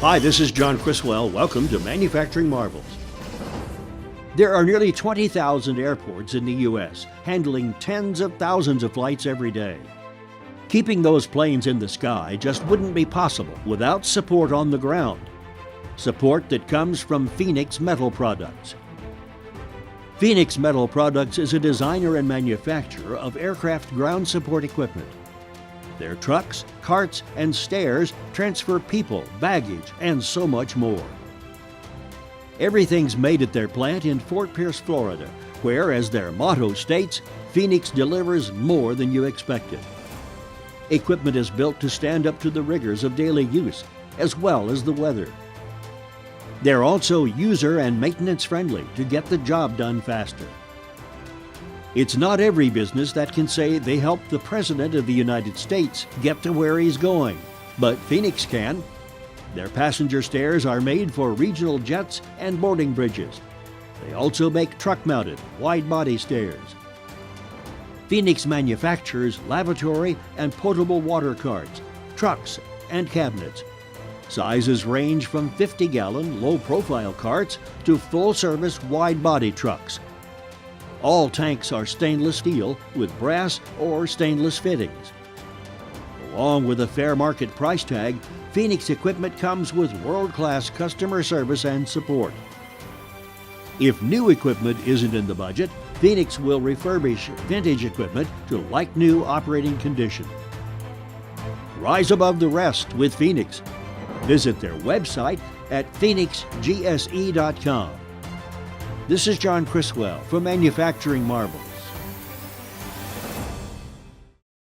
Hi, this is John Criswell. Welcome to Manufacturing Marvels. There are nearly 20,000 airports in the U.S., handling tens of thousands of flights every day. Keeping those planes in the sky just wouldn't be possible without support on the ground. Support that comes from Phoenix Metal Products. Phoenix Metal Products is a designer and manufacturer of aircraft ground support equipment. Their trucks, carts, and stairs transfer people, baggage, and so much more. Everything's made at their plant in Fort Pierce, Florida, where, as their motto states, Phoenix delivers more than you expected. Equipment is built to stand up to the rigors of daily use, as well as the weather. They're also user and maintenance friendly to get the job done faster. It's not every business that can say they helped the President of the United States get to where he's going, but Phoenix can. Their passenger stairs are made for regional jets and boarding bridges. They also make truck-mounted, wide-body stairs. Phoenix manufactures lavatory and potable water carts, trucks, and cabinets. Sizes range from 50-gallon, low-profile carts to full-service, wide-body trucks. All tanks are stainless steel with brass or stainless fittings. Along with a fair market price tag, Phoenix equipment comes with world-class customer service and support. If new equipment isn't in the budget, Phoenix will refurbish vintage equipment to like-new operating condition. Rise above the rest with Phoenix. Visit their website at phoenixgse.com. This is John Criswell for Manufacturing Marvels.